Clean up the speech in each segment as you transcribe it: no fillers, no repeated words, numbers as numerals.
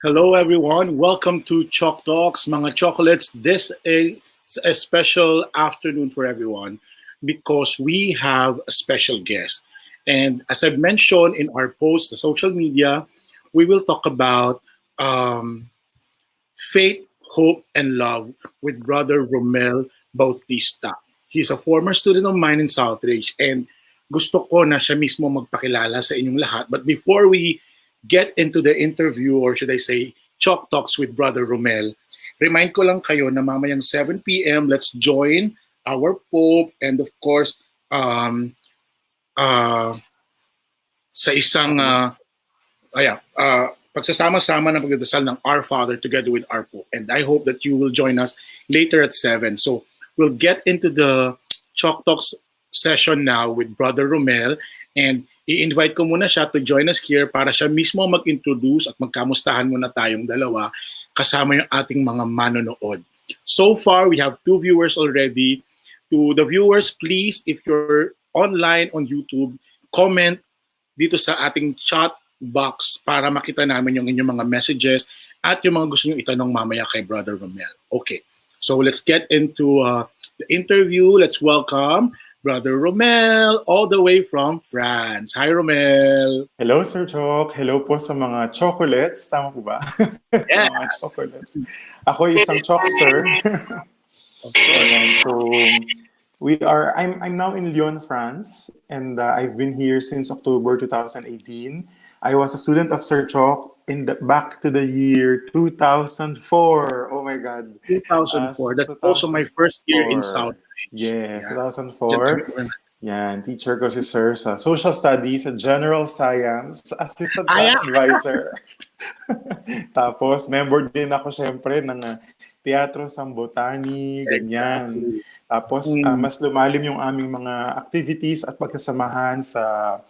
Hello everyone, welcome to ChockTalks, mga chocolates. This is a special afternoon for everyone because we have a special guest. And as I've mentioned in our post, the social media, we will talk about um, faith, hope, and love with Brother Romel Bautista. He's a former student of mine in Southridge and gusto ko na siya mismo magpakilala sa inyong lahat. But before we get into the interview, or should I say, Chalk Talks with Brother Romel, remind ko lang kayo na mamayang 7 p.m., let's join our Pope and of course, um, uh, sa isang pagsasama-sama ng pagdadasal ng Our Father together with our Pope. And I hope that you will join us later at 7. So we'll get into the Chalk Talks session now with Brother Romel, and i-invite ko muna siya to join us here para siya mismo mag-introduce at magkamustahan muna tayong dalawa kasama yung ating mga manonood. So far, we have 2 viewers already. To the viewers, please, if you're online on YouTube, comment dito sa ating chat box para makita namin yung inyong mga messages at yung mga gusto nyo itanong mamaya kay Brother Romel. Okay, so let's get into the interview. Let's welcome Brother Romel, all the way from France. Hi, Romel. Hello, Sir Choc. Hello po sa mga chocolates. Tama po ba? Yeah. Mga chocolates. Ako isang chokster. So, I'm now in Lyon, France, and I've been here since October 2018. I was a student of Sir Choc back to the year 2004. Oh my God. 2004. That's also my first year in South. Yes, 2004. Yan, teacher ko si Sir sa Social Studies, sa General Science, Assistant Class Advisor. Tapos, member din ako syempre ng Teatro Sambotani, ganyan. Tapos, mas lumalim yung aming mga activities at pagkasamahan sa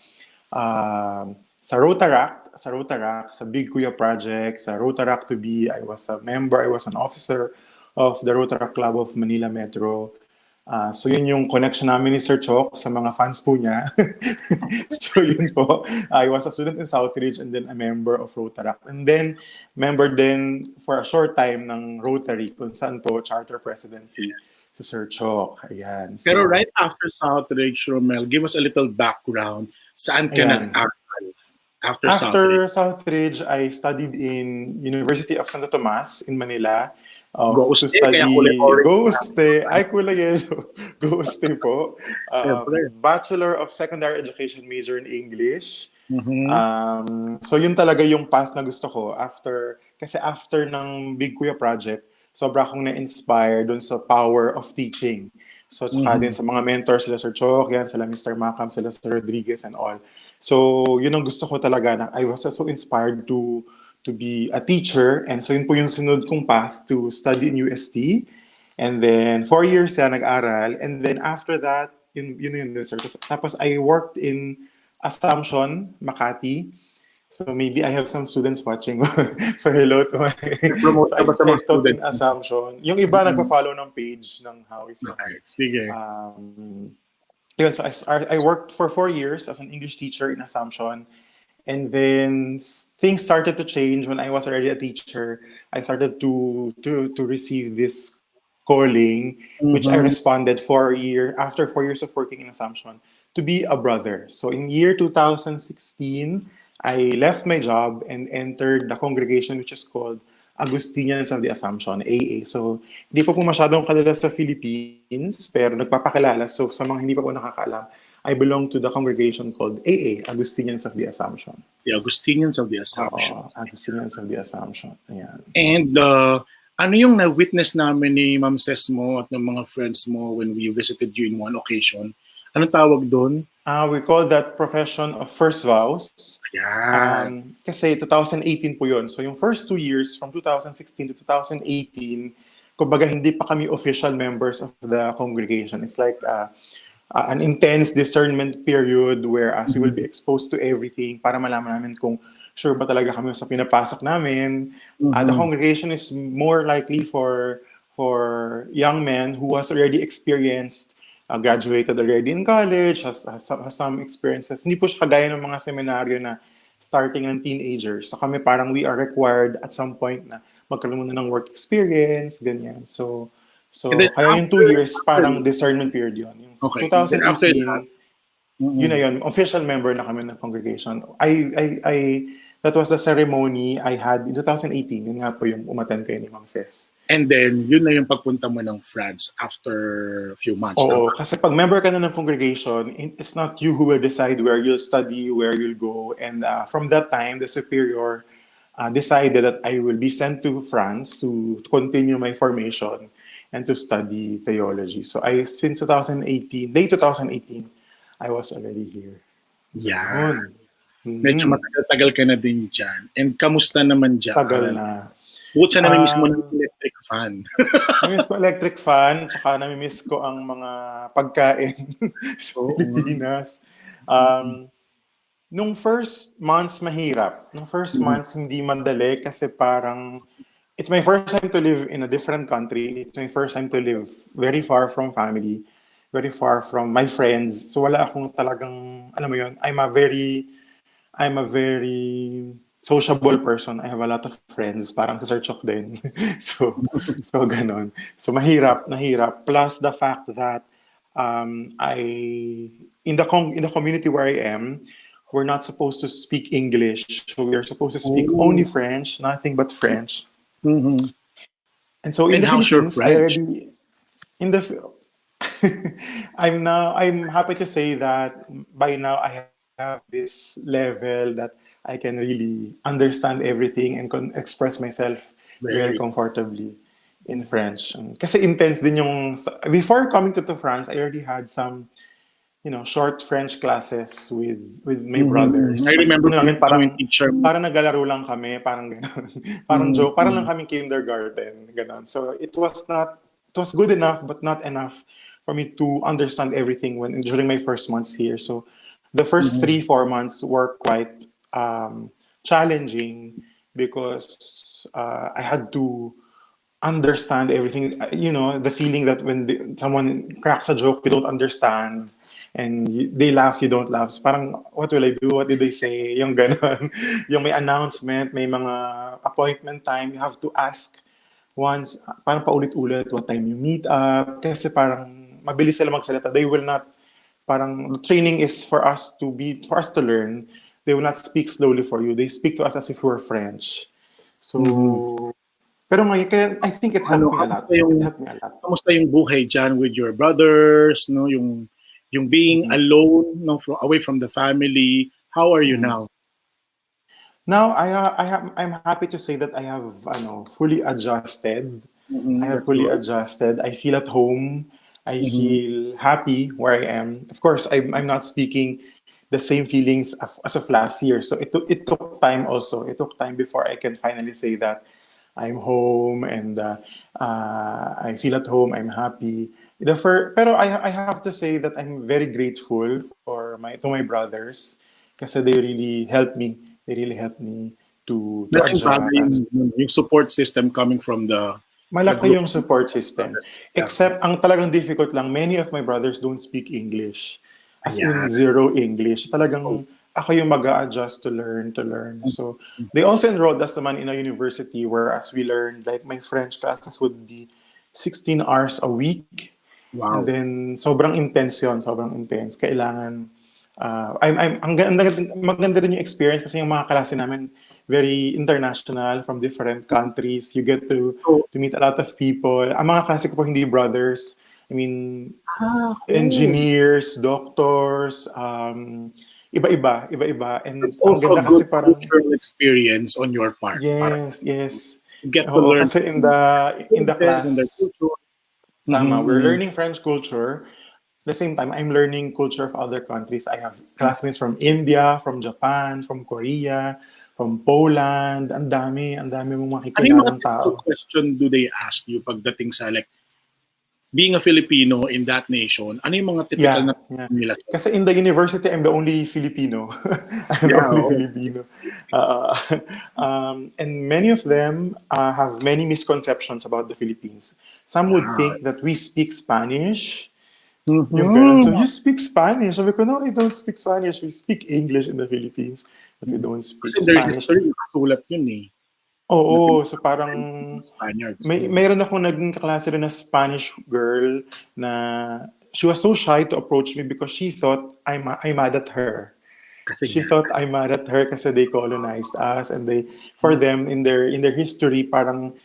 Rotaract, sa Big Kuya Project, sa Rotaract to be. I was a member, I was an officer of the Rotaract Club of Manila Metro. So yun yung connection namin ni Sir Choc sa mga fans po niya. So yun po. I was a student in Southridge and then a member of Rotaract. And then member din for a short time ng Rotary kung saan po charter presidency si Sir Choc. Ayan. So, pero right after Southridge, Romel, give us a little background. Saan ka nag-aral after Southridge, I studied in University of Santo Tomas in Manila. To study po. Bachelor of Secondary Education major in English. So yun talaga yung path na gusto ko after ng Big Kuya Project, sobra akong na-inspire dun sa power of teaching. So tsaka din sa mga mentors sila Sir Choc, yan, sila Mr. Macam, sila Sir Rodriguez and all. So yun ang gusto ko talaga na I was so inspired to be a teacher, and so yun po yung sunod kong path to study in UST, and then 4 years siya nag-aral, and then after that yun sir. Tapos I worked in Assumption, Makati, so maybe I have some students watching. So hello to my I taught in Assumption. Yung iba nagpa-follow ng page ng How is Your Heart. Sige. So I worked for 4 years as an English teacher in Assumption. And then things started to change when I was already a teacher. I started to receive this calling, which I responded after 4 years of working in Assumption, to be a brother. So in year 2016, I left my job and entered the congregation which is called Augustinians of the Assumption, AA. So hindi pa po masyadong kadala sa Philippines, pero nagpapakilala. So sa mga hindi pa po nakakaalam, I belong to the congregation called AA, Augustinians of the Assumption. The Augustinians of the Assumption. Augustinians of the Assumption. Ayan. And ano yung na-witness namin ni Ma'am Ses mo at ng mga friends mo when we visited you in one occasion? Anong tawag doon? We call that profession of first vows. Ayan. Kasi 2018 po yun. So yung first 2 years, from 2016 to 2018, kumbaga hindi pa kami official members of the congregation. It's like an intense discernment period whereas we will be exposed to everything para malaman namin kung sure ba talaga kami sa pinapasok namin. The congregation is more likely for young men who has already experienced, graduated already in college, has some experiences. Hindi po siya kagaya ng mga seminaryo na starting ng teenagers. So kami parang we are required at some point na magkaroon muna ng work experience, ganyan. So And then kaya yung 2 years, after parang discernment period yun. Yung okay. Then after that, 2018, yun na yun, official member na kami ng congregation. That was the ceremony I had in 2018. Yun nga po yung umattend kayo ni Ma'am Ses. and then yun na yung pagpunta mo ng France after a few months. Oo, kasi pag member ka na ng congregation, it's not you who will decide where you'll study, where you'll go. And from that time, the superior decided that I will be sent to France to continue my formation and to study theology. So since 2018, late 2018, I was already here. Yeah. Ganon. Medyo matagal-tagal ka na din dyan. And kamusta naman dyan? Tagal na. Bukod sa namimiss mo ng electric fan. Namimiss ko electric fan, tsaka namimiss ko ang mga pagkain sa Pilipinas. Nung first months, mahirap. Nung first months, hindi madali kasi parang it's my first time to live in a different country. It's my first time to live very far from family, very far from my friends. So wala akong talagang, alam mo yun, I'm a very sociable person. I have a lot of friends, parang sa Sir Chok din. so ganon. So mahirap. Plus the fact that in the community where I am, we're not supposed to speak English. So we are supposed to speak only French, nothing but French. Mm-hmm. And so in the how's your Philippines, French? I'm happy to say that by now I have this level that I can really understand everything and express myself very comfortably in French. Kasi intense din yung before coming to France, I already had some short French classes with my brothers. I remember parang naglalaro lang kami, parang gano'n. Parang joke, parang lang kami kindergarten, gano'n. So it was good enough but not enough for me to understand everything during my first months here. So the first 3-4 months were quite challenging because I had to understand everything. The feeling that when someone cracks a joke, you don't understand. And they laugh, you don't laugh. So parang, what will I do? What did they say? Yung ganon. Yung may announcement, may mga appointment time, you have to ask once, parang paulit-ulit what time you meet up. Kasi parang mabilis sila magsalita. They will not, parang the training is for us to learn. They will not speak slowly for you. They speak to us as if we were French. So, pero ngayon, I think it helped me a lot. Kamusta yung buhay dyan with your brothers, no? Yung being alone, away from the family. How are you now? Now, I'm happy to say that I have fully adjusted. I have fully adjusted. I feel at home. I feel happy where I am. Of course, I'm not speaking the same feelings as of last year. So it took time also. It took time before I can finally say that I'm home and I feel at home. I'm happy. Pero I have to say that I'm very grateful to my brothers kasi they really helped me. They really helped me to adjust. Yung support system coming from the Malaki yung support system. Except, ang talagang difficult lang, many of my brothers don't speak English. As in, zero English. Talagang ako yung mag-a-adjust to learn. So, they also enrolled us naman in a university where as we learned, like my French classes would be 16 hours a week. Wow. And then, sobrang intense yun. Sobrang intense. Kailangan, maganda rin yung experience kasi yung mga klase namin, very international from different countries. You get to meet a lot of people. Ang mga klase ko po hindi brothers. I mean, engineers, doctors, iba-iba. And it's also ang ganda a good kasi parang cultural experience on your part. Yes. You get to learn. Kasi in the class, tama, we're learning French culture. At the same time, I'm learning culture of other countries. I have classmates from India, from Japan, from Korea, from Poland. Ang dami mong makikilalang tao. What question do they ask you pagdating sa being a Filipino in that nation? Ano yung mga typical na nila? Kasi in the university, I'm the only Filipino. Filipino. And many of them have many misconceptions about the Philippines. Some would think that we speak Spanish. Yung ganun. So, you speak Spanish? Sabi ko, no, I don't speak Spanish. We speak English in the Philippines. that we don't speak Kasi there's Spanish. history, nakasulat yun eh. Oo, so parang Spaniards. mayroon akong naging kaklase rin na Spanish girl na she was so shy to approach me because she thought I'm mad at her. Kasi She thought I'm mad at her kasi they colonized us, and for them in their history parang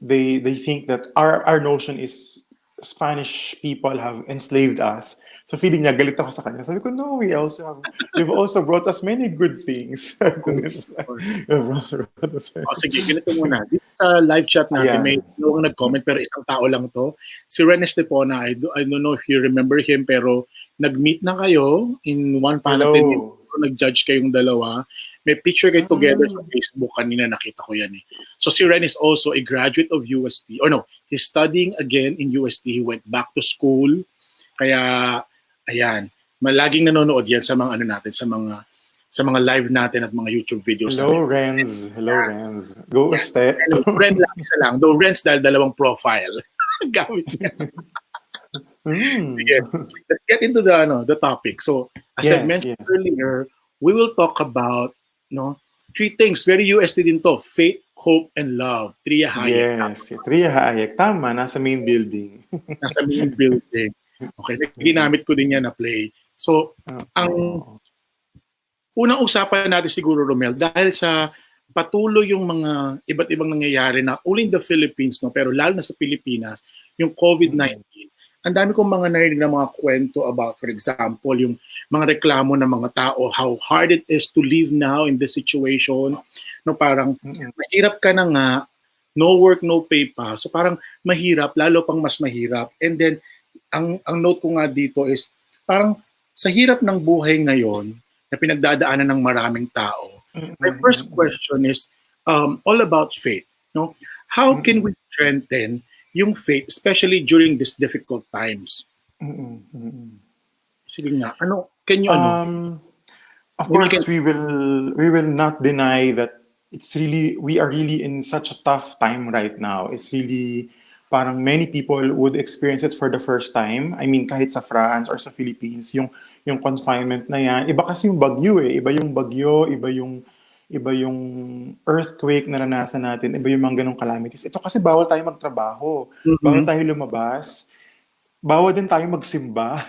they think that our notion is Spanish people have enslaved us. So feeling niya, galit ako sa kanya. Sabi ko, no, you've also brought us many good things. of course. You've also brought us O sige, ganito muna. Dito sa live chat natin, may Ayan. dalawang nag-comment pero isang tao lang to. Si Ren Estepona, I don't know if you remember him, pero nag-meet na kayo in one panel. Hello. Nag-judge kayong dalawa. May picture kayo together sa Facebook. Kanina nakita ko yan eh. So si Ren is also a graduate of UST. Or no, he's studying again in UST. He went back to school. Kaya, ayan. Malaging nanonood yan sa mga ano natin, sa mga live natin at mga YouTube videos Hello, natin. Renz. Hello, Renz. Go a step. Ren lang, isa lang. Though Renz dahil dalawang profile. Gamit niya. Sige. Let's get into the topic. So, as I mentioned earlier, we will talk about three things. Very UST din to. Faith, hope, and love. Tria Hayek. Yes. Tria Hayek. Tama. Nasa main building. Nasa main building. Okay. Ginamit ko din yan na play. So, ang unang usapan natin siguro, Romel, dahil sa patuloy yung mga iba't ibang nangyayari na only in the Philippines, pero lalo na sa Pilipinas, yung COVID-19. Ang dami kong mga narinig na mga kwento about, for example, yung mga reklamo ng mga tao, how hard it is to live now in this situation. No, parang mahirap ka na nga, no work, no pay pa. So parang mahirap, lalo pang mas mahirap. And then, ang note ko nga dito is, parang sa hirap ng buhay ngayon, na pinagdadaanan ng maraming tao, my first question is all about faith. No? How can we strengthen yung faith, especially during these difficult times? Sige nga, can you Of course, we will not deny that we are really in such a tough time right now. It's really parang many people would experience it for the first time. I mean, kahit sa France or sa Philippines, yung confinement na yan. Iba kasi yung bagyo eh. Iba yung bagyo, iba yung earthquake na naranasan natin, iba yung mga ganong calamities. Ito kasi bawal tayo magtrabaho, bawal tayo lumabas, bawal din tayo magsimba,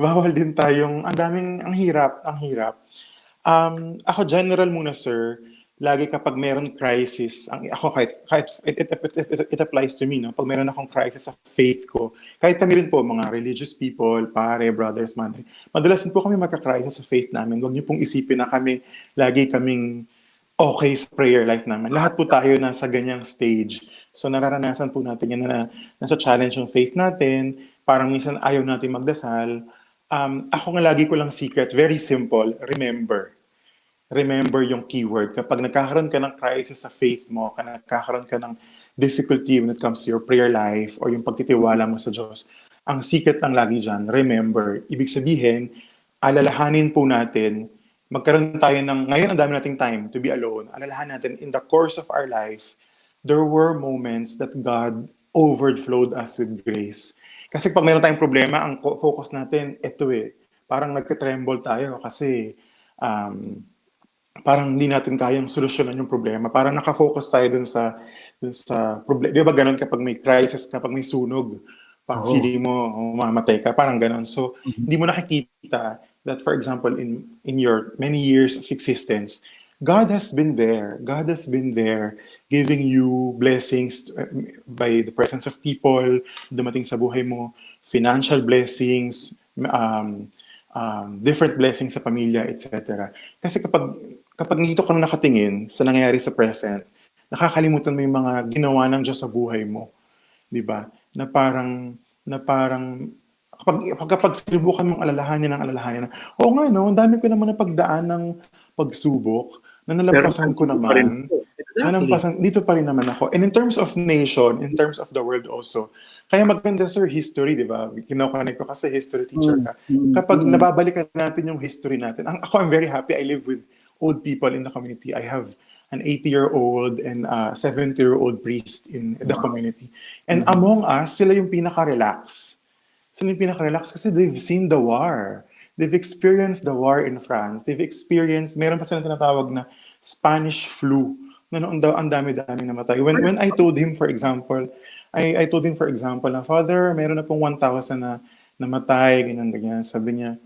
bawal din tayong, ang hirap. Ako general muna, sir, lagi kapag meron crisis, ako kahit it applies to me, no? Pag meron akong crisis sa faith ko, kahit kami rin po, mga religious people, pare, brothers, madre, madalas din po kami magka-crisis sa faith namin. Huwag niyo pong isipin na lagi kaming okay sa prayer life namin. Lahat po tayo nasa ganyang stage. So nararanasan po natin yan na nasa challenge yung faith natin, parang minsan ayaw natin magdasal. Ako nga lagi ko lang secret, very simple, remember. Remember yung keyword. Kapag nagkakaroon ka ng crisis sa faith mo, nagkakaroon ka ng difficulty when it comes to your prayer life or yung pagtitiwala mo sa Diyos, ang secret lang lagi dyan, remember. Ibig sabihin, alalahanin po natin, magkaroon tayo ngayon ang dami nating time to be alone. Alalahanin natin, in the course of our life, there were moments that God overflowed us with grace. Kasi pag mayroon tayong problema, ang focus natin, parang nagka-tremble tayo kasi parang hindi natin kayang solusyonan yung problema. Parang nakafocus tayo dun sa problema. Di ba ganun kapag may crisis, kapag may sunog, parang feeling mo mamamatay ka, parang ganun. So, hindi mo nakikita that, for example, in your many years of existence, God has been there. God has been there giving you blessings by the presence of people, dumating sa buhay mo, financial blessings, different blessings sa pamilya, etc. Kasi kapag dito ka nakatingin sa nangyayari sa present, nakakalimutan mo yung mga ginawa ng Diyos sa buhay mo. Di ba? Na parang kapag sinubukan mong alalahanin, oo nga no, ang dami ko naman napagdaan ng pagsubok, na nalampasan ko naman. Exactly. Dito pa rin naman ako. And in terms of nation, in terms of the world also, kaya maganda, sir, history, di ba? Kinokonek ko kasi history teacher ka. Kapag nababalikan natin yung history natin, I'm very happy. I live with old people in the community. I have an 80-year-old and a 70-year-old priest in the community. And among us, sila yung pinaka-relax. Sila yung pinaka-relax kasi they've seen the war. They've experienced the war in France. They've experienced, meron pa silang tinatawag na Spanish flu, na noon daw ang dami-dami namatay. When I told him, for example, I told him, for example, na, Father, meron na pong 1,000 na namatay, ganyan. Sabi niya,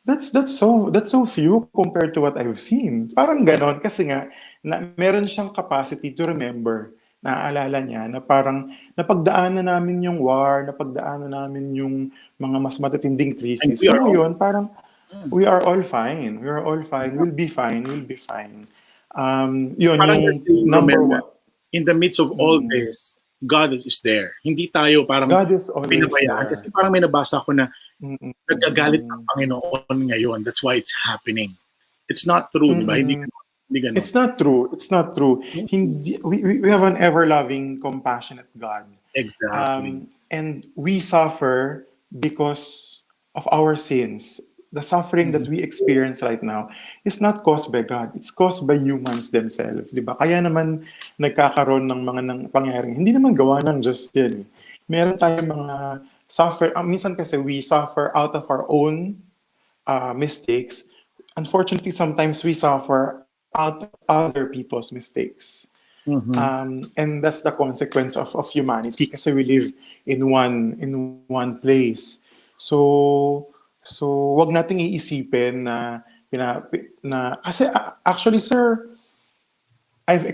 that's so few compared to what I've seen. Parang ganon kasi nga meron siyang capacity to remember. Naaalala niya na parang napagdaanan namin yung war, napagdaanan namin yung mga mas matitinding crisis. So ngayon, parang we are all fine. We are all fine. We'll be fine. We'll be fine. Yun Parang yung number one. In the midst of all this, God is there. Hindi tayo parang God is always pinabayaan. there. Kasi parang may nabasa ko na nagagalit ang Panginoon ngayon. That's why it's happening. It's not true, di ba? Hindi ganun. It's not true. It's not true. We have an ever-loving, compassionate God. Exactly. And we suffer because of our sins. The suffering that we experience right now is not caused by God. It's caused by humans themselves. Di ba? Kaya naman nagkakaroon ng mga pangyayaring. Hindi naman gawa ng Diyos yan. Meron tayong mga suffer. Minsan kasi we suffer out of our own mistakes. Unfortunately, sometimes we suffer out of other people's mistakes. And that's the consequence of humanity kasi we live in one place. So wag nating iisipin na kasi actually, sir, I've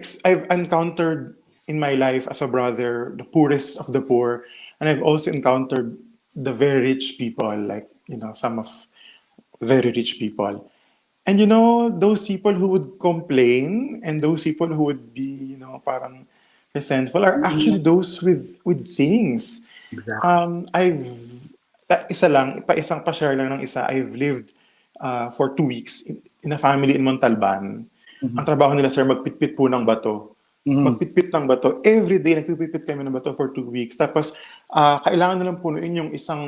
encountered in my life as a brother the poorest of the poor, and I've also encountered the very rich people, like some of very rich people. And those people who would complain and those people who would be, parang resentful are actually those with things. Exactly. Isang pa-share lang ng isa. I've lived for 2 weeks in a family in Montalban. Ang trabaho nila, sir, magpitpit po ng bato. Magpitpit ng bato. Every day, nagpipit kami ng bato for 2 weeks. Tapos, kailangan nilang punuin yung isang,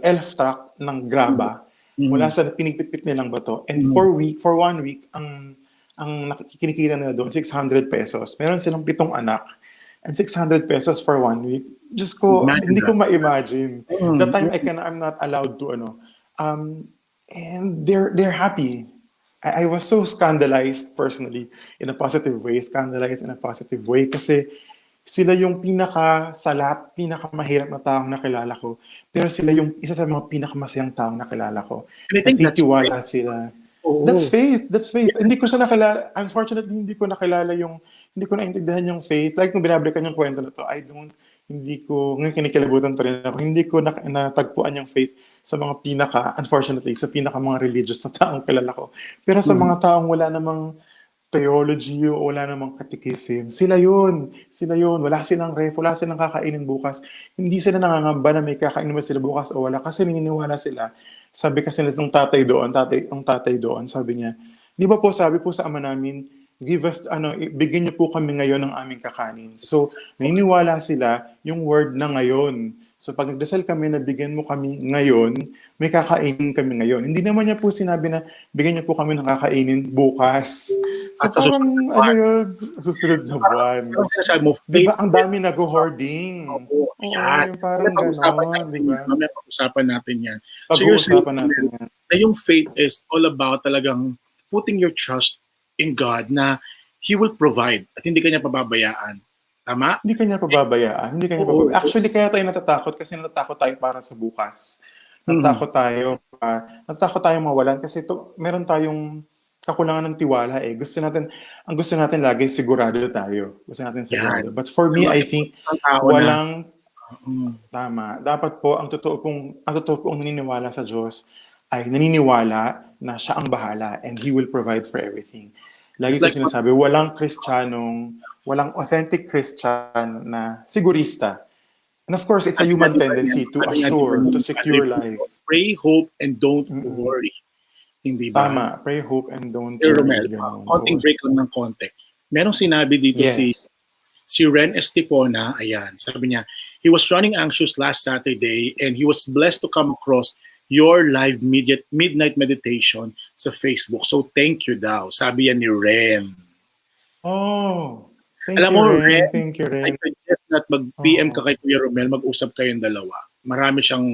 elf truck ng graba. Mula sa pinipit nilang bato. And for 1 week, ang nakikinikita nila doon, 600 pesos. Meron silang 7 anak. And 600 pesos for 1 week. Just ko, hindi ko ma-imagine. That time, I'm not allowed to, and they're happy. I was so scandalized personally in a positive way. Kasi sila yung pinaka-salat, pinaka-mahirap na taong nakilala ko. Pero sila yung isa sa mga pinaka-masayang taong nakilala ko. Nagtitiwala sila. That's faith. Hindi ko siya nakilala. Unfortunately, hindi ko naintindihan yung faith. Like, nung binabalikan yung kwento na to, ngayon kinikilabutan pa rin ako. Hindi ko natagpuan yung faith sa mga unfortunately, sa mga religious na taong kilala ko. Pero sa mga taong wala namang theology o wala namang catechism, sila yun. Wala silang wala silang kakainin bukas. Hindi sila nangangamba na may kakainin ba sila bukas o wala kasi naniniwala sila. Sabi kasi ng tatay doon, sabi niya, di ba po sabi po sa ama namin, bigyan niyo po kami ngayon ng aming kakanin. So, naniniwala sila yung word na ngayon. So, pag nagdasal kami na bigyan mo kami ngayon, may kakainin kami ngayon. Hindi naman niya po sinabi na bigyan niyo po kami ng kakainin bukas. So, parang, susunod na buwan. Di ba, ang dami nag-hoarding. Oo, yan. Yung parang gano'n, di ba? Mamaya pag-usapan natin yan. Pag-uusapan natin yan. Na yung faith is all about talagang putting your trust in God na He will provide at hindi kanya pababayaan. Tama? Hindi kanya pababayaan. Actually, kaya tayo natatakot kasi natatakot tayo para sa bukas. Natatakot tayo mawalan kasi meron tayong kakulangan ng tiwala eh. Ang gusto natin lagi sigurado tayo. But for me, I think walang tama. Dapat po ang totoo pong naniniwala sa Diyos ay naniniwala na siya ang bahala and He will provide for everything. Lagi ko sinasabi, walang authentic Christian na sigurista. And of course, it's a human tendency to assure, to secure life. Pray, hope, and don't worry. Hindi ba? Tama. Pray, hope, and don't worry. Romel, Konting break lang ng konti. Merong sinabi dito si Ren Estipona, ayan, sabi niya, he was running anxious last Saturday and he was blessed to come across your live midnight meditation sa Facebook. So, thank you daw. Sabi yan ni Ren. Oh, Alam mo, Ren, thank you, Ren. I suggest that mag-PM ka kay Kuya Romel, mag-usap kayong dalawa. marami siyang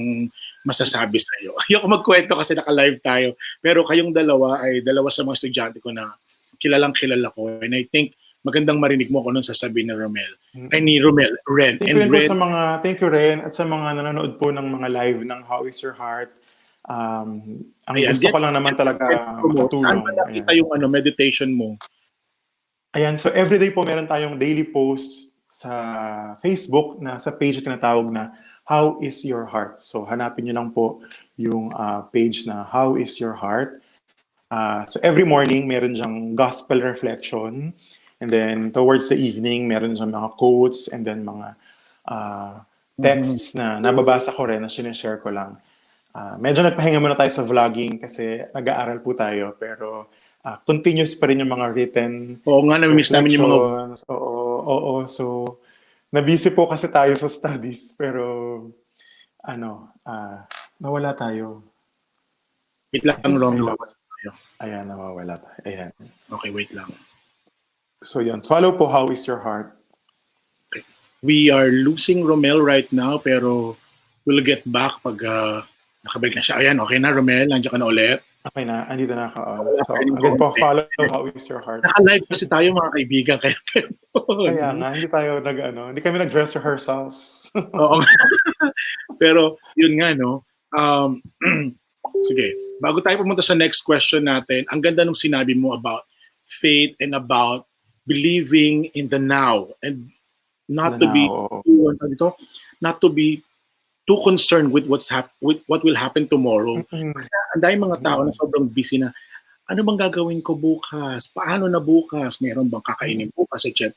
masasabi sa iyo. Ayoko magkwento kasi naka-live tayo. Pero kayong dalawa ay dalawa sa mga estudyante ko na kilalang kilala ko. And I think magandang marinig mo kung anong sasabihin ni Romel. Ay ni Romel, Ren. Thank you rin po sa mga, thank you rin at sa mga nanonood po ng mga live ng How Is Your Heart. Ang gusto ko lang naman talaga makatulong. Saan ba nakita yung meditation mo? Ayan, so everyday po meron tayong daily posts sa Facebook na sa page na tinatawag na How Is Your Heart. So hanapin nyo lang po yung page na How Is Your Heart. So every morning meron dyang gospel reflection, and then towards the evening meron dyang mga quotes, and then mga texts na nababasa ko rin na sinishare ko lang. Medyo nagpahinga muna tayo sa vlogging kasi nag-aaral po tayo, pero continuous pa rin yung mga written. Oo nga, nami-miss namin yung mga... Oo. So, na-busy po kasi tayo sa studies, pero nawala tayo. Wait lang, Romel. Ayan, nawawala tayo. Ayan. Okay, wait lang. So yun, follow po How Is Your Heart. Okay. We are losing Romel right now, pero we'll get back pag nakabalik na siya. Ayan, okay na, Romel. Nandiyan ka na ulit. Okay na, andito na ako. So, again po, follow How Is Your Heart. Naka-live kasi tayo, mga kaibigan. Kaya nga, hindi tayo hindi kami nag-dress rehearsals. Oo. Pero, yun nga, no? Sige, bago tayo pumunta sa next question natin, ang ganda nung sinabi mo about faith and about believing in the now and not to be too concerned with with what will happen tomorrow. Kasi ang daming mga tao na sobrang busy na, ano bang gagawin ko bukas? Paano na bukas? Meron bang kakainin bukas, etc.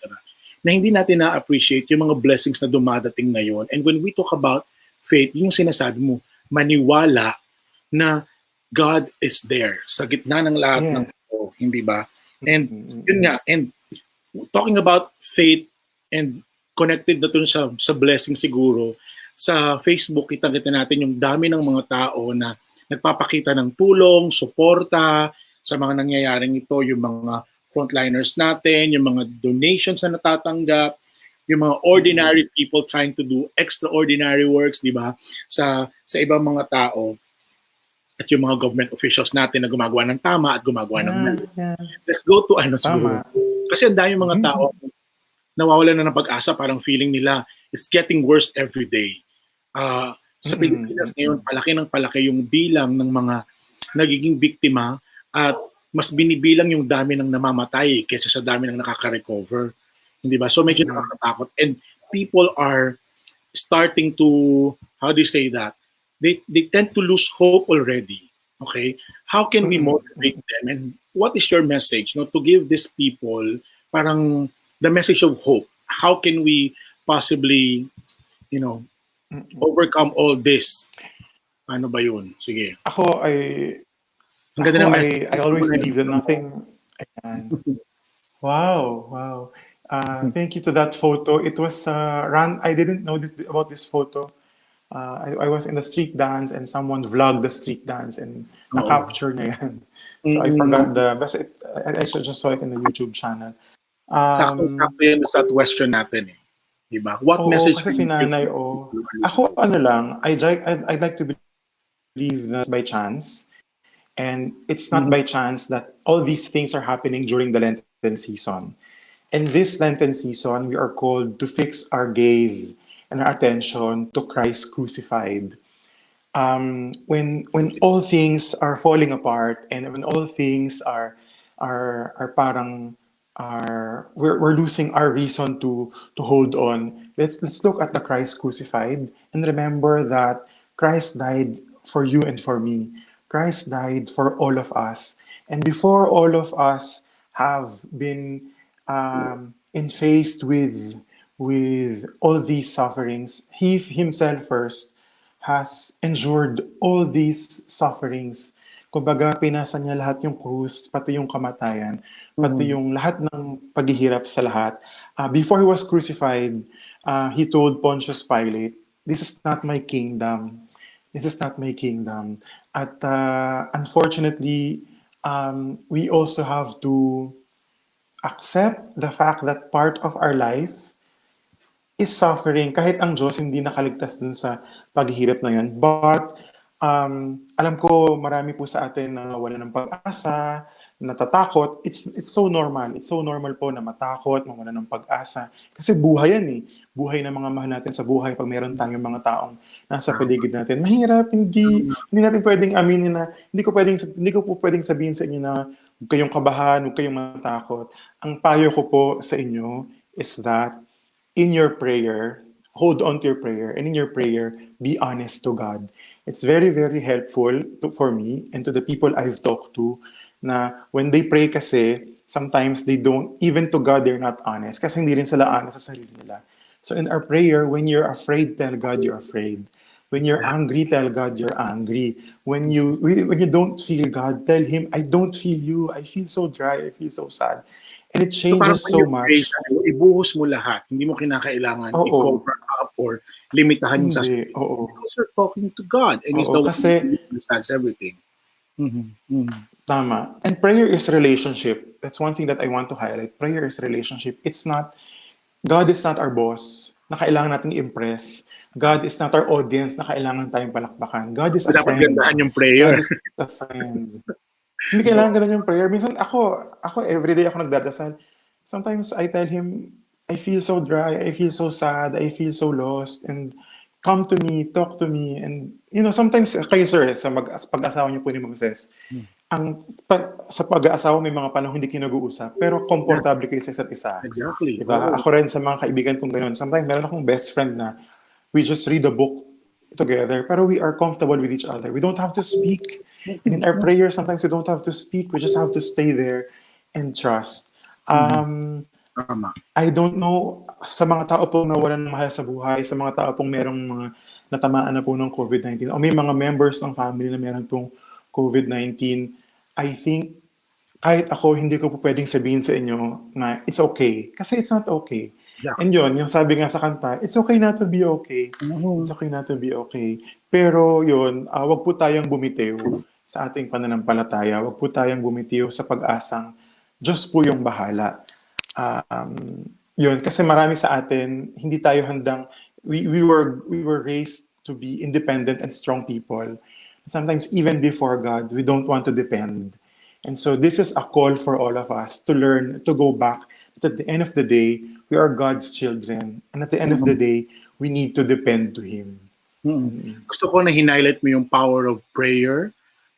Na hindi natin na-appreciate yung mga blessings na dumadating na yon. And when we talk about faith, yung sinasabi mo, maniwala na God is there sa gitna ng lahat ng ito, hindi ba? And yun nga, and talking about faith and connected na dun sa blessing siguro, sa Facebook, kita-kita natin yung dami ng mga tao na nagpapakita ng tulong, suporta sa mga nangyayaring ito, yung mga frontliners natin, yung mga donations na natatanggap, yung mga ordinary people trying to do extraordinary works, di ba? Sa ibang mga tao, at yung mga government officials natin na gumagawa ng tama at gumagawa ng mali. Let's go to siguro. Kasi ang dami mga tao nawawalan na ng pag-asa, parang feeling nila it's getting worse every day. Sa Pilipinas ngayon, palaki yung bilang ng mga nagiging biktima at mas binibilang yung dami ng namamatay kaysa sa dami ng nakaka-recover. Hindi ba? So medyo nakakatakot. And people are starting to, how do you say that? They tend to lose hope already. Okay? How can we motivate them? And what is your message, to give these people parang the message of hope? How can we possibly, overcome all this? Ano ba yun? Sige. I always believe that nothing... Wow. Thank you to that photo. It was I didn't know about this photo. I was in the street dance and someone vlogged the street dance and na-capture niya yan. So I forgot I just saw it in the YouTube channel. Sakto yan sa question natin eh. Diba? What message kasi si nanay, ako I'd like to believe that by chance. And it's not by chance that all these things are happening during the Lenten season. And this Lenten season, we are called to fix our gaze and our attention to Christ crucified. When all things are falling apart and when all things we're losing our reason to hold on, let's look at the Christ crucified and remember that Christ died for you and for me. Christ died for all of us. And before all of us have been faced with all these sufferings, he himself first has endured all these sufferings. Kumbaga, pinasa niya lahat yung krus, pati yung kamatayan, pati yung lahat ng paghihirap sa lahat. Before he was crucified, he told Pontius Pilate, "This is not my kingdom. This is not my kingdom." At unfortunately, we also have to accept the fact that part of our life is suffering kahit ang Diyos hindi nakaligtas dun sa paghihirap na yun. But alam ko marami po sa atin na wala ng pag-asa, natatakot. It's so normal. It's so normal po na matakot, mawala ng pag-asa. Kasi buhay yan eh. Buhay ng mga mahal natin sa buhay pag meron tayong mga taong nasa paligid natin. Mahirap, hindi natin pwedeng aminin na hindi ko po pwedeng sabihin sa inyo na huwag kayong kabahan, huwag kayong matakot. Ang payo ko po sa inyo is that in your prayer, hold on to your prayer, and in your prayer, be honest to God. It's very, very helpful for me and to the people I've talked to na when they pray kasi, sometimes they don't, even to God, they're not honest kasi hindi rin sila honest sa sarili nila. So in our prayer, when you're afraid, tell God you're afraid. When you're angry, tell God you're angry. When you don't feel God, tell Him, I don't feel you. I feel so dry. I feel so sad. And it So parang changes when so you pray, much. ibuhos mo lahat. Hindi mo kinakailangan Oo. i-cover up or limitahan yung Hindi, sasabihin mo oo. because you're talking to God and He's Oo, the one kasi who understands everything. tama. And prayer is relationship. That's one thing that I want to highlight. Prayer is relationship. It's not, God is not our boss na kailangan nating impress. God is not our audience na kailangan tayong palakpakan. God is So a dapat friend. gandahan yung prayer. God is a friend. Hindi kailangan ganun yung prayer. Minsan ako everyday ako nagdadasal. Sometimes I tell him, I feel so dry, I feel so sad, I feel so lost, and come to me, talk to me, and sometimes kayo sir, pag-asawa niyo po ni Moses, sa pag-aasawa may mga panahon hindi kayo nag-uusap, pero Yeah, komportable kayo sa isa't isa. exactly. Diba? Oo. Ako rin sa mga kaibigan kong gano'n. Sometimes meron akong best friend na we just read a book together, pero we are comfortable with each other. We don't have to speak. And in our prayer, sometimes we don't have to speak. We just have to stay there and trust. Tama. I don't know sa mga tao pong nawalan ng mahal sa buhay, sa mga tao pong merong mga natamaan na po ng COVID-19, o may mga members ng family na meron pong COVID-19, I think kahit ako, hindi ko po pwedeng sabihin sa inyo na it's okay. Kasi it's not okay. Yeah. And yun, yung sabi nga sa kanta, it's okay not to be okay. It's okay not to be okay. Pero yun, wag po tayong bumitiw sa ating pananampalataya. Wag po tayong bumitiw sa pag-asang Diyos po yung bahala. Yun, kasi marami sa atin, hindi tayo handang, we were raised to be independent and strong people. Sometimes even before God, we don't want to depend. And so this is a call for all of us to learn, to go back. At the end of the day, we are God's children. And at the end of the day, we need to depend to Him. Gusto ko na highlight mo yung power of prayer.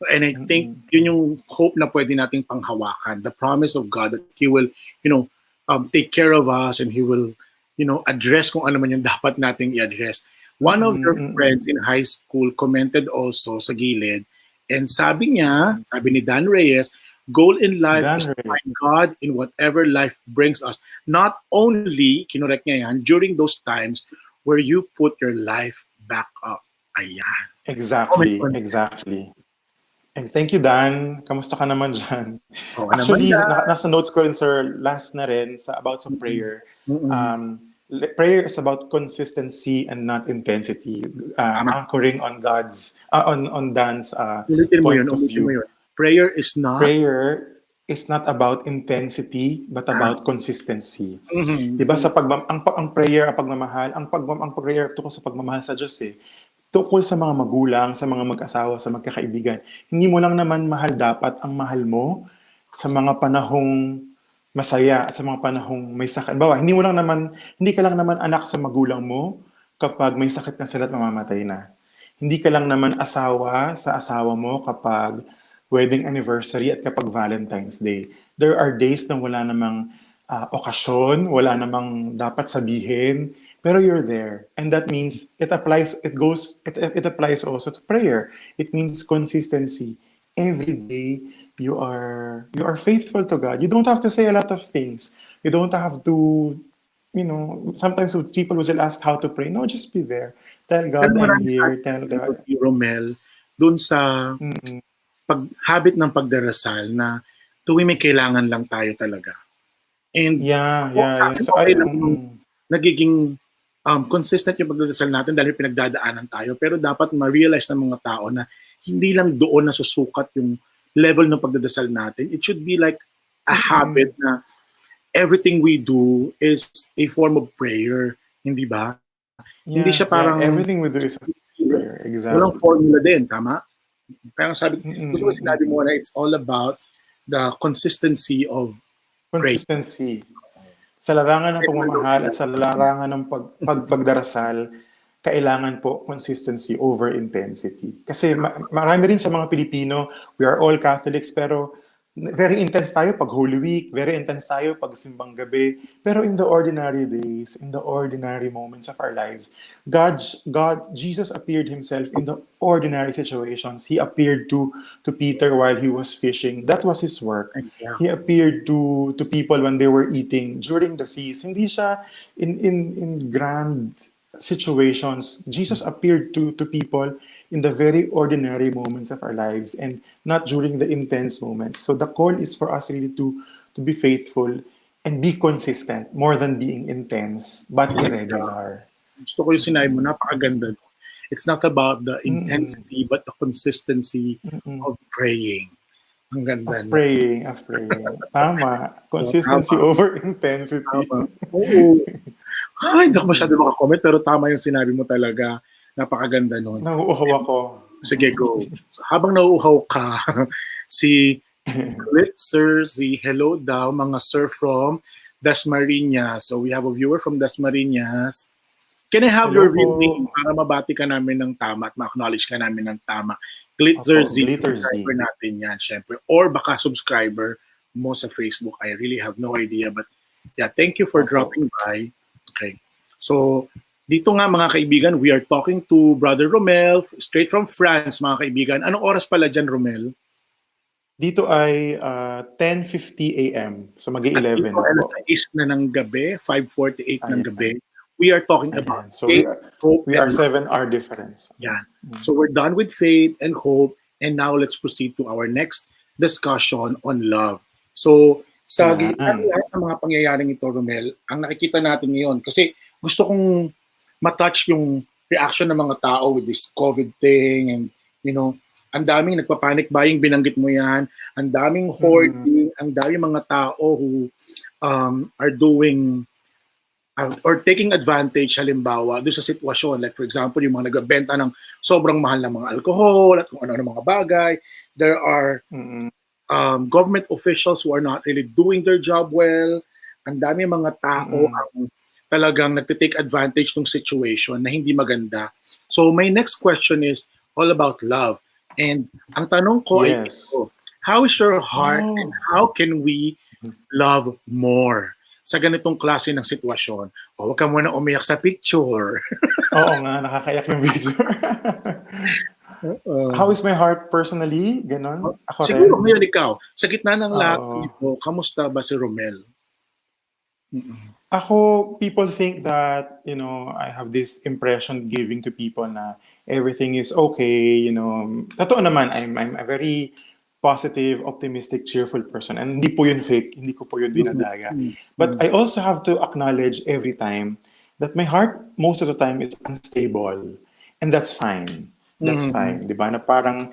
And I think yun yung hope na pwede nating panghawakan. The promise of God that He will, take care of us and He will, address kung ano man yung dapat nating i-address. One of your friends in high school commented also sa gilid, and sabi niya, sabi ni Dan Reyes, goal in life is to find God in whatever life brings us. Not only, kinorek niya yan, during those times where you put your life back up. Ayan. Exactly. And thank you, Dan. Kamusta ka naman dyan? Actually, nasa notes ko rin, sir, last na rin about sa prayer. Prayer is about consistency and not intensity. Anchoring on God's, on Dan's point of view. Prayer is not about intensity, but about consistency. Diba sa ang prayer, ang pagmamahal, ang prayer tungkol sa pagmamahal sa Diyos tungkol sa mga magulang, sa mga mag-asawa, sa magkakaibigan. Hindi mo lang naman mahal dapat ang mahal mo sa mga panahong masaya, sa mga panahong may sakit. Bawa, hindi ka lang naman anak sa magulang mo kapag may sakit na sila at mamamatay na. Hindi ka lang naman asawa sa asawa mo kapag wedding anniversary at kapag Valentine's Day. There are days na wala namang okasyon, wala namang dapat sabihin, pero you're there. And that means it applies also to prayer. It means consistency. Every day you are faithful to God. You don't have to say a lot of things. You don't have to, sometimes people will ask how to pray. No, just be there. Tell God I'm here. Tell God. Romel, dun sa habit ng pagdarasal na tuwing may kailangan lang tayo talaga. And So, nagiging consistent yung pagdadasal natin dahil pinagdadaanan tayo. Pero dapat ma-realize ng mga tao na hindi lang doon nasusukat yung level ng pagdadasal natin. It should be like a habit na everything we do is a form of prayer. Hindi ba? Hindi siya Yeah, parang everything we do is prayer. walang Exactly. formula din, tama? Parang sabi, gusto ko Mm-mm-mm. sinabi mo na it's all about the consistency of prayer. Consistency. Sa larangan ng Kahit man daw pagmamahal sila. at sa larangan ng pagdarasal, kailangan po consistency over intensity. Kasi marami rin sa mga Pilipino, we are all Catholics, pero very intense tayo pag Holy Week, very intense tayo pag simbang gabi. Pero in the ordinary days, in the ordinary moments of our lives, Jesus appeared himself in the ordinary situations. He appeared to Peter while he was fishing. That was his work. He Exactly. appeared to people when they were eating during the feast. Hindi siya in grand situations. Jesus appeared to people in the very ordinary moments of our lives and not during the intense moments. So the call is for us really to be faithful and be consistent more than being intense but irregular. Gusto ko yung sinabi mo, napakaganda. It's not about the Mm-mm. intensity but the consistency Mm-mm. of praying. Ang ganda Of na. praying, of praying. Tama. So, Consistency tama, over intensity. tama. Oo. Ay, hindi ako masyado makakomment pero tama yung sinabi mo talaga. Napakaganda nun. Nauuhaw ako. Sige, go. So, habang nauuhaw ka, si Glitzer, si hello daw, mga sir from Dasmariñas. So we have a viewer from Dasmariñas. Can I have Hello your po. real name para mabati ka namin ng tama at ma-acknowledge ka namin ng tama? Glitzer Opo, Z, Glitter Z. subscriber natin yan, syempre. Or baka subscriber mo sa Facebook. I really have no idea. But yeah, thank you for Opo. dropping by. Okay. So, dito nga mga kaibigan, we are talking to Brother Romel, straight from France mga kaibigan. Anong oras pala dyan, Romel? Dito ay 10:50 a.m. So At mag-11 dito, na alas po. 6 na ng gabi, 5:48 ng gabi. Ayan. We are talking about Ayan. So faith, hope, we and are love. 7 hour difference. Yan. So we're done with faith and hope, and now let's proceed to our next discussion on love. So, sa gitna ng Ayan. lahat ng mga pangyayaring ito, Romel, ang nakikita natin ngayon, kasi gusto kong matouch yung reaction ng mga tao with this COVID thing, and you know, ang daming nagpa-panic buying, binanggit mo yan, ang daming hoarding, ang daming mga tao who are doing or taking advantage halimbawa doon sa sitwasyon, like for example yung mga nagbebenta ng sobrang mahal na mga alcohol at kung ano-ano mga bagay. There are government officials who are not really doing their job well. Ang dami mga tao ang talagang nagtitake advantage ng situation na hindi maganda. So my next question is all about love. And ang tanong ko ay ito, how is your heart and how can we love more sa ganitong klase ng sitwasyon? O, huwag ka muna umiyak sa picture. Oo nga, nakakayak yung video. How is my heart personally? Ganon? Ako Siguro rin? ngayon ikaw, sa gitna ng lahat nito, kamusta ba si Romel? Ako, people think that, you know, I have this impression giving to people na everything is okay, you know. Totoo naman, I'm a very positive, optimistic, cheerful person. And hindi po yun fake, hindi ko po yun dinadaga. But I also have to acknowledge every time that my heart, most of the time, is unstable. And that's fine. That's fine. Di ba? Na parang,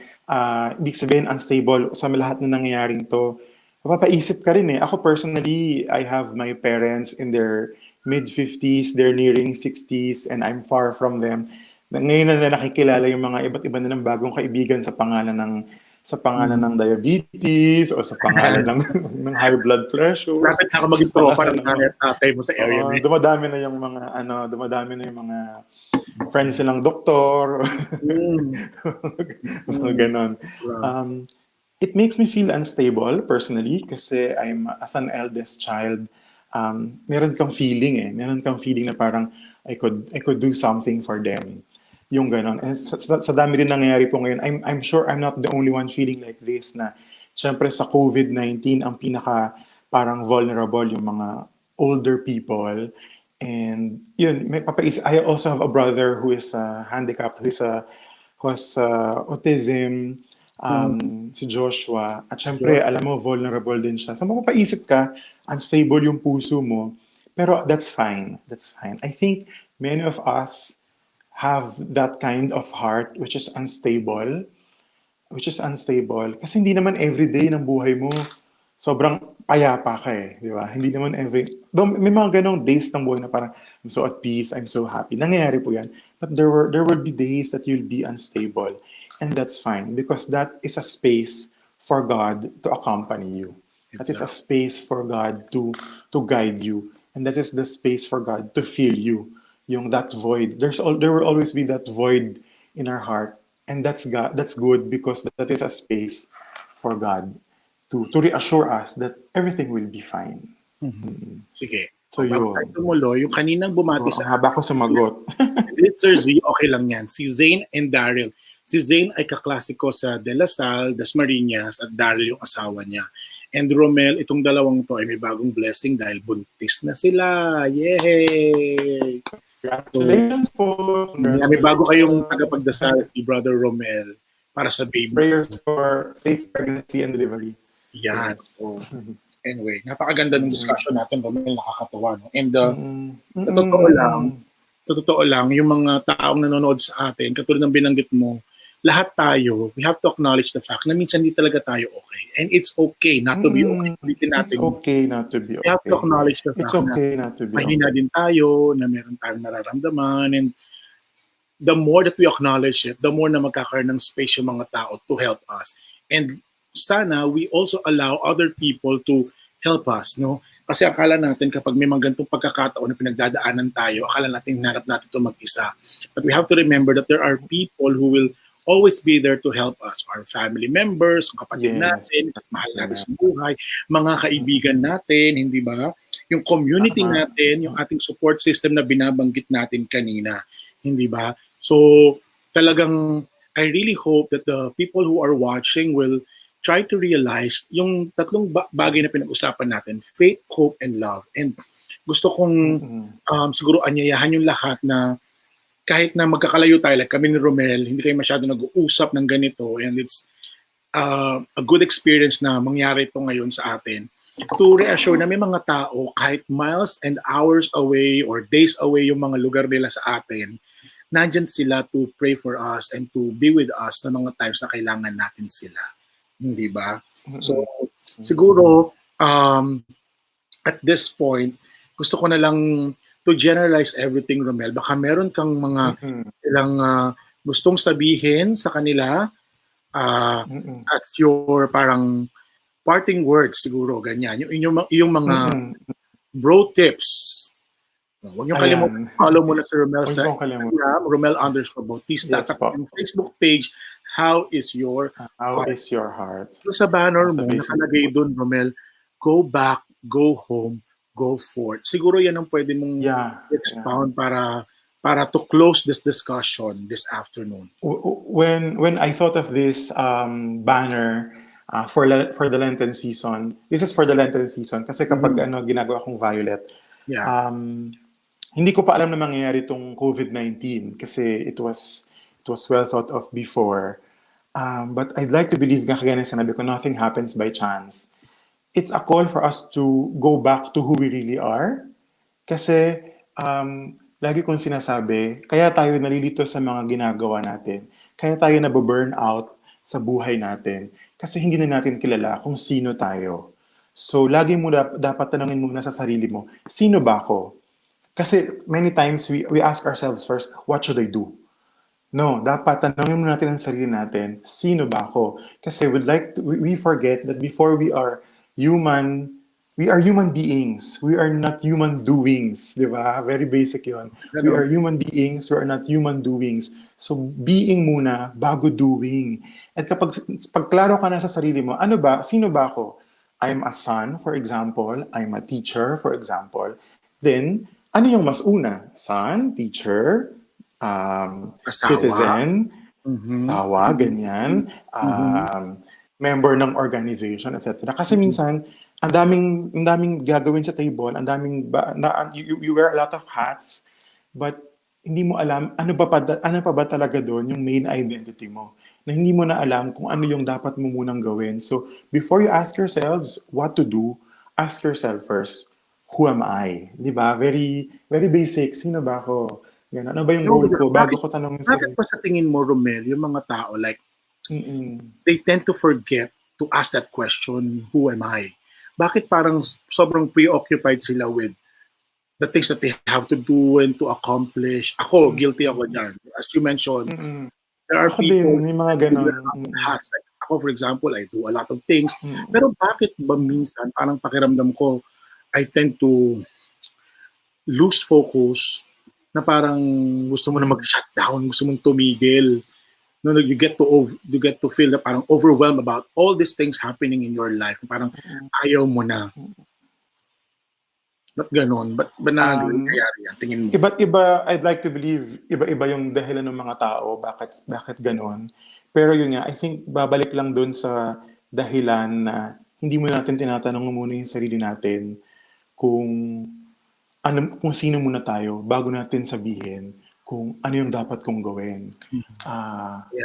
ibig sabihin, unstable sa lahat na nangyayaring to. Mapapaisip ka rin eh. Ako personally, I have my parents in their mid-50s, they're nearing 60s, and I'm far from them. Ngayon na nila nakikilala yung mga iba't iba na ng bagong kaibigan sa pangalan ng diabetes o sa pangalan ng high blood pressure. Lapit na ako maging tropa ng tatay mo sa area na. Dumadami na yung mga friends nilang doktor. Ganon. It makes me feel unstable personally kasi as an eldest child, meron kang feeling na parang I could do something for them. Yung ganon. And sa dami din nangyayari po ngayon, I'm sure I'm not the only one feeling like this na syempre sa COVID-19 ang pinaka parang vulnerable yung mga older people. And yun, I also have a brother who is handicapped, who has autism, si Joshua. At syempre, alam mo, vulnerable din siya. So mapapaisip ka, unstable yung puso mo. Pero that's fine. That's fine. I think many of us have that kind of heart which is unstable. Kasi hindi naman everyday ng buhay mo sobrang payapa ka eh, di ba? Hindi naman though may mga ganong days ng buhay na parang I'm so at peace, I'm so happy. Nangyayari po yan. But there will be days that you'll be unstable. And that's fine because that is a space for God to accompany you. That is a space for God to guide you. And that is the space for God to fill you. Yung that void. There will always be that void in our heart. And that's good because that is a space for God to reassure us that everything will be fine. Sige. So Bago tayo yun. tumuloy, yung kaninang bumati Ang haba ko sumagot. Sir Z, okay lang yan. Si Zane and Daryl. Si Zane ay kaklasiko sa De La Salle, Dasmariñas, at Daryl yung asawa niya. And Romel, itong dalawang to ay may bagong blessing dahil buntis na sila. Yay! Congratulations po. May bago kayong tagapagdasal si Brother Romel para sa baby. Prayers for safe pregnancy and delivery. Yan. Yes. So, anyway, napakaganda ng discussion natin, Romel, nakakatawa. No? And sa totoo lang, yung mga taong nanonood sa atin, katulad ng binanggit mo, lahat tayo, we have to acknowledge the fact na minsan hindi talaga tayo okay. And it's okay not to be okay. It's okay not to be okay. We have to acknowledge the fact It's okay not to be okay. Mahina din tayo, na meron tayong nararamdaman, and the more that we acknowledge it, the more na magkakaroon ng space yung mga tao to help us. And sana we also allow other people to help us, no? Kasi akala natin kapag may mga ganitong pagkakataon na pinagdadaanan tayo, akala natin hinarap natin ito mag-isa. But we have to remember that there are people who will always be there to help us. Our family members, kapatid natin, mahal natin sa buhay, mga kaibigan natin, hindi ba? Yung community natin, yung ating support system na binabanggit natin kanina, hindi ba? So, talagang, I really hope that the people who are watching will try to realize yung tatlong bagay na pinag-usapan natin, faith, hope, and love. And gusto kong siguro anyayahan yung lahat na kahit na magkakalayo tayo, like kami ni Romel, hindi kayo masyado nag-uusap ng ganito, and it's a good experience na mangyari ito ngayon sa atin, to reassure na may mga tao, kahit miles and hours away or days away yung mga lugar nila sa atin, nandyan sila to pray for us and to be with us sa mga times na kailangan natin sila. Hindi ba? So, siguro, at this point, gusto ko na lang to generalize everything, Romel. Baka meron kang mga ilang gustong sabihin sa kanila as your parang parting words siguro, ganyan. Yung mga bro tips. Huwag niyo kalimutan, follow mo na si Romel sa Instagram, Romel_Bautista. Yes, at yung Facebook page, How is your heart? So sa banner mo, nakalagay doon, Romel, go back, go home, go forth. Siguro yan ang pwede mong expound para to close this discussion this afternoon. When I thought of this banner for the Lenten season, this is for the Lenten season kasi kapag ginagawa kong violet, hindi ko pa alam na mangyayari itong COVID-19 kasi it was well thought of before. But I'd like to believe nga kagaya ng sinabi ko, nothing happens by chance. It's a call for us to go back to who we really are. Kasi lagi kong sinasabi, kaya tayo nalilito sa mga ginagawa natin. Kaya tayo nababurn out sa buhay natin. Kasi hindi na natin kilala kung sino tayo. So lagi mo dapat tanungin muna sa sarili mo, sino ba ako? Kasi many times we ask ourselves first, what should I do? No, dapat tanungin muna natin ang sarili natin, sino ba ako? Kasi we forget that before we are human beings. We are not human doings, di ba? Very basic yun. We are human beings, we are not human doings. So, being muna, bago doing. At kapag klaro ka na sa sarili mo, sino ba ako? I'm a son, for example. I'm a teacher, for example. Then, ano yung mas una? Son, teacher, citizen, tawa, ganyan, member ng organization, etc. Kasi minsan, ang daming gagawin sa table, you wear a lot of hats, but hindi mo alam ano pa ba talaga doon yung main identity mo. Na hindi mo na alam kung ano yung dapat mo munang gawin. So, before you ask yourselves what to do, ask yourself first, who am I? Di ba? Very, very basic. Sino ba ako? Yan. Ano ba yung goal ko? Bago ko tanongin sila. Bakit pa sa tingin mo, Romel, yung mga tao, like, they tend to forget to ask that question, who am I? bakit parang sobrang preoccupied sila with the things that they have to do and to accomplish. Ako, guilty ako dyan. As you mentioned, Mm. there are Ako din, people may mga who wear ganon. a lot of hats. Like ako, for example, I do a lot of things. Mm. Pero bakit ba minsan, parang pakiramdam ko, I tend to lose focus na parang gusto mo na mag-shut down, gusto mong tumigil. No, you get to feel na parang overwhelmed about all these things happening in your life. Parang ayaw mo na. Ba't ganon? Ba't ba nangyayari yan? Tingin mo? Iba't iba, I'd like to believe, iba-iba yung dahilan ng mga tao, bakit ganon. Pero yun nga, I think babalik lang dun sa dahilan na hindi mo natin tinatanong muna yung sarili natin kung kung sino muna tayo bago natin sabihin kung ano yung dapat kong gawin. So,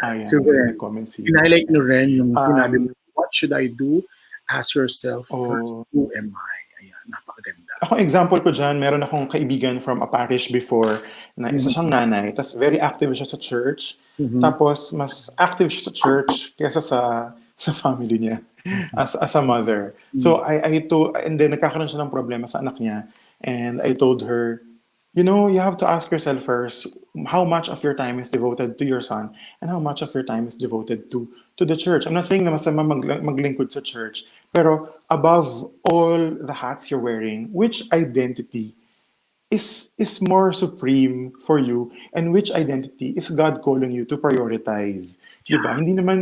Ayan, may comment si highlight nyo rin yung sinabi mo, Um, what should I do? Ask yourself first, oh, who am I? Ayan, napakaganda. Ako example ko dyan, meron akong kaibigan from a parish before na isa siyang nanay, tapos very active siya sa church, tapos mas active siya sa church kaysa sa family niya as a mother. So and then nagkakaroon siya ng problema sa anak niya, and I told her, you know, you have to ask yourself first how much of your time is devoted to your son and how much of your time is devoted to the church. I'm not saying na masama maglingkod sa church, pero above all the hats you're wearing, which identity is more supreme for you, and which identity is God calling you to prioritize? Yeah. Diba? Hindi naman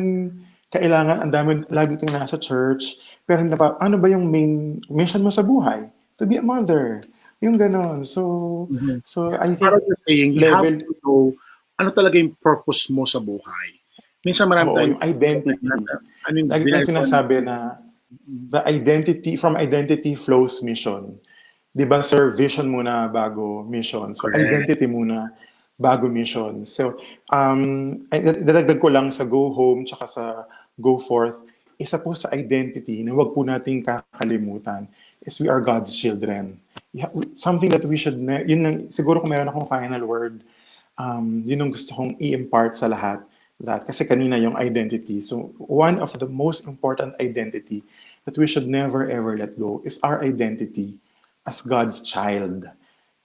kailangan ang dami lagi kang nasa church, pero ano ba yung main mission mo sa buhay? To be a mother. Yung ganon. So I think Parang you're saying, you have level, to know ano talaga yung purpose mo sa buhay. Minsan marami oo, tayong yung identity. ano yung Lagi kong ginagawa sinasabi na the identity, from identity flows mission. Di ba, sir, vision muna bago mission. So, correct. identity muna bago mission. So, dadagdag ko lang sa go home tsaka sa go forth, isa po sa identity na wag po nating kakalimutan is we are God's children. Something that we should, yun lang, siguro kung meron akong final word, yun ang gusto kong i-impart sa lahat. Kasi kanina yung identity. So, one of the most important identity that we should never ever let go is our identity as God's child.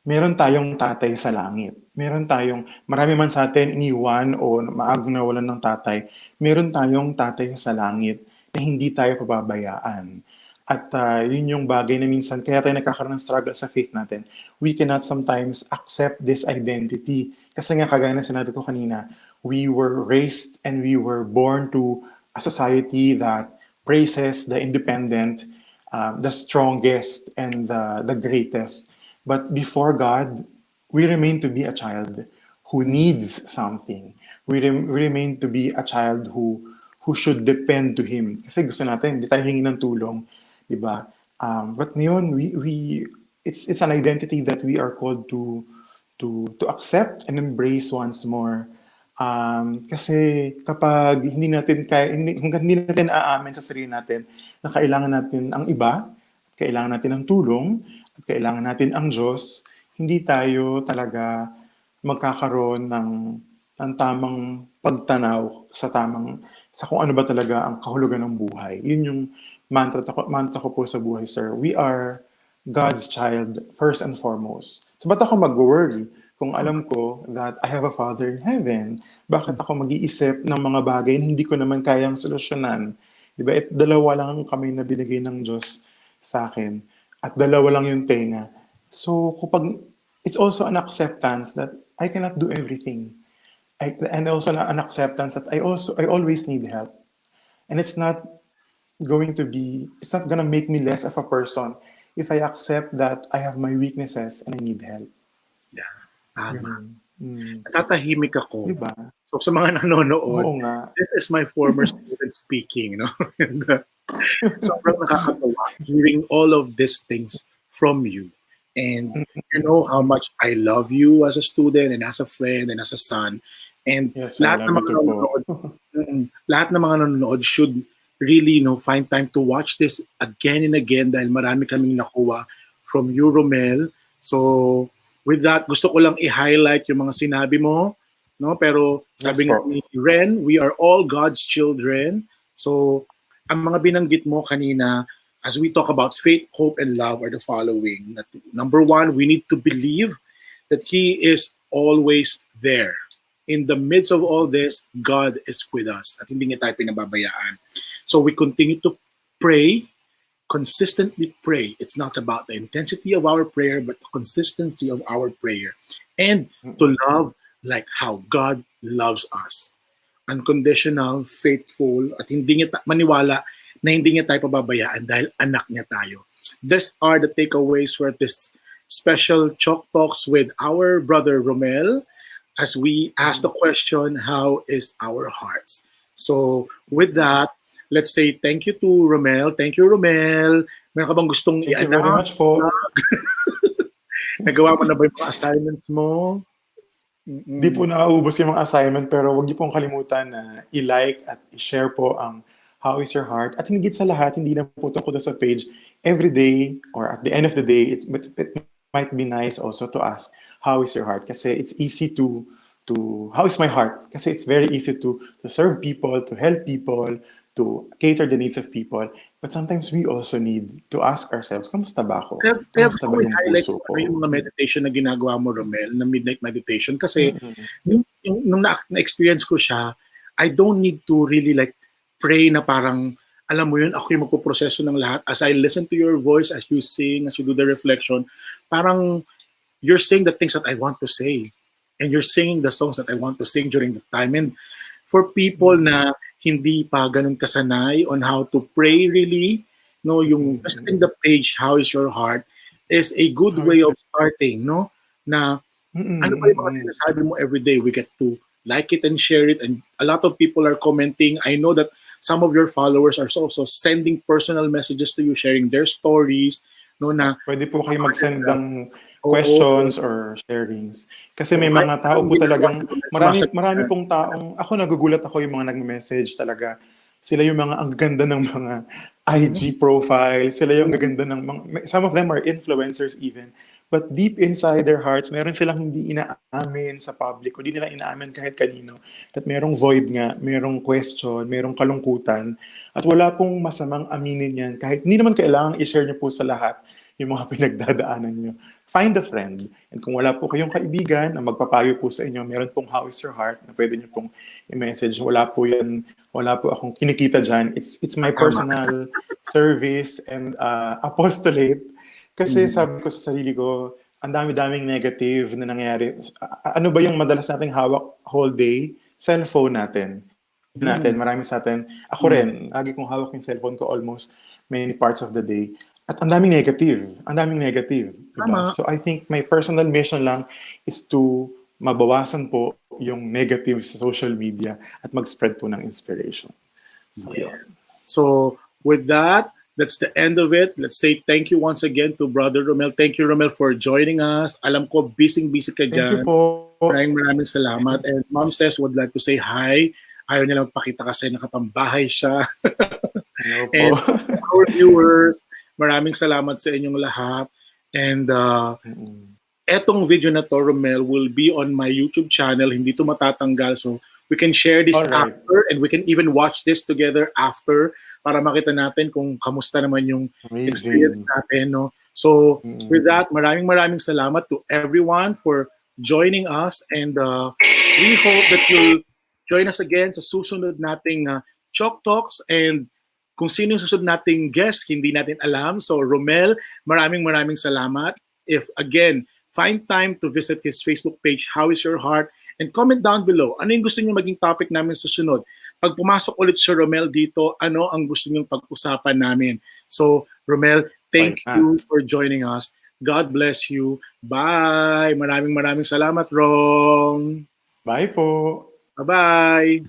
Meron tayong tatay sa langit. Marami man sa atin iniwan o maagang nawalan ng tatay, meron tayong tatay sa langit na hindi tayo pababayaan. At yun yung bagay na minsan, kaya tayo nagkakaroon ng struggle sa faith natin. We cannot sometimes accept this identity. Kasi nga, kagaya na sinabi ko kanina, we were raised and we were born to a society that praises the independent, the strongest, and the greatest. But before God, we remain to be a child who needs something. We remain to be a child who should depend to Him. Kasi gusto natin, hindi tayo hingi ng tulong, di ba? But ngayon, it's an identity that we are called to accept and embrace once more. Kasi kapag hanggang hindi natin aamin sa sarili natin na kailangan natin ang iba, kailangan natin ang tulong, at kailangan natin ang Diyos, hindi tayo talaga magkakaroon ng tamang pagtanaw sa kung ano ba talaga ang kahulugan ng buhay. Yun yung mantra ko po sa buhay, sir. We are God's child first and foremost. So ba't ako mag-worry kung alam ko that I have a Father in heaven? Bakit ako mag-iisip ng mga bagay na hindi ko naman kayang solusyonan? Diba? At dalawa lang kami na binigay ng Diyos sa akin. At dalawa lang yung tenga. So kapag it's also an acceptance that I cannot do everything. And also an acceptance that I always need help. And it's not gonna make me less of a person if I accept that I have my weaknesses and I need help. Yeah, tama. Mm. Natatahimik ako. Diba? So sa mga nanonood, Oo nga. this is my former student speaking, no? And, sobrang nakakatawa hearing all of these things from you. And you know how much I love you as a student and as a friend and as a son. And Yes, I lahat love ng you mga too po. nanonood, lahat ng mga nanonood should really, find time to watch this again and again dahil marami kaming nakuha from you, Romel. So, with that, gusto ko lang i-highlight yung mga sinabi mo, no? Pero sabi Yes nga po. ni Ren, we are all God's children. So, ang mga binanggit mo kanina, as we talk about faith, hope, and love are the following. That, number one, we need to believe that He is always there. In the midst of all this, God is with us at hindi niya tayo pinababayaan. So we continue to pray, consistently pray. It's not about the intensity of our prayer, but the consistency of our prayer. And to love like how God loves us. Unconditional, faithful, at hindi niya maniwala na hindi niya tayo pababayaan dahil anak niya tayo. These are the takeaways for this special Chalk Talks with our brother Romel as we ask the question, how is our hearts? So with that, let's say thank you to Romel. Thank you, Romel. Meron ka bang gustong Thank you very much po. Nagawa mo na ba yung mga assignments mo? Di po nakaubos yung mga assignment, pero huwag niyo pong kalimutan na i-like at i-share po ang How is Your Heart? At higit sa lahat, hindi lang po tungkol sa page. Every day or at the end of the day, it might be nice also to ask, how is your heart? Kasi it's easy to how is my heart? Kasi it's very easy to serve people, to help people, to cater the needs of people. But sometimes we also need to ask ourselves, kamusta ba ako? Kaya Kamusta gusto ba ko yung i-highlight puso ko? yung mga meditation na ginagawa mo, Romel, na midnight meditation. Kasi nung na-experience ko siya, I don't need to really like pray na parang, alam mo yun, ako yung magpuproseso ng lahat. As I listen to your voice, as you sing, as you do the reflection, parang you're saying the things that I want to say. And you're singing the songs that I want to sing during the time. And for people na hindi pa ganun kasanay on how to pray really, no, yung visiting the page, How is Your Heart, is a good way of starting, no? Na ano ba yung mga sinasabi mo every day? We get to like it and share it, and a lot of people are commenting. I know that some of your followers are also sending personal messages to you, sharing their stories, no, na pwede po kayo mag-send ng questions or sharings. Kasi may mga tao po talagang, marami pong taong, ako nagugulat ako yung mga nag-message talaga. Sila yung mga, ang ganda ng mga IG profile, sila yung gaganda ng mga, some of them are influencers even. But deep inside their hearts, meron silang hindi inaamin sa public, hindi nila inaamin kahit kanino. At merong void nga, merong question, merong kalungkutan. At wala pong masamang aminin yan. Kahit hindi naman kailangan i-share nyo po sa lahat yung mga pinagdadaanan nyo. Find a friend. And kung wala po kayong kaibigan na magpapayo po sa inyo, meron pong How is Your Heart na pwede nyo pong i-message. Wala po yan, wala po akong kinikita dyan. It's my personal service and apostolate. Kasi sabi ko sa sarili ko, ang dami-daming negative na nangyayari. Ano ba yung madalas nating hawak whole day? Cellphone natin. Marami sa atin. Ako rin, lagi kong hawak yung cellphone ko almost many parts of the day. At ang daming negative. Diba? So I think my personal mission lang is to mabawasan po yung negative sa social media at mag-spread po ng inspiration. So, yes. So with that, that's the end of it. Let's say thank you once again to Brother Romel. Thank you, Romel, for joining us. Alam ko, busy ka dyan. Thank you po. Maraming salamat. And Mom says would like to say hi. Ayaw niya lang pakita kasi nakatambahay siya. Hello po. And our viewers, maraming salamat sa inyong lahat. And etong video na to, Romel, will be on my YouTube channel. Hindi to matatanggal. So we can share this after and we can even watch this together after para makita natin kung kamusta naman yung experience natin. No? So with that, maraming salamat to everyone for joining us. And we hope that you'll join us again sa susunod nating Chalk Talks. And kung sino yung susunod nating guest, hindi natin alam. So Romel, maraming salamat. If again, find time to visit his Facebook page, How is Your Heart? And comment down below, ano yung gusto niyo maging topic namin susunod? Pag pumasok ulit si Romel dito, ano ang gusto niyong pag-usapan namin? So Romel, thank you for joining us. God bless you. Bye! Maraming salamat, Rom. Bye po. Bye-bye.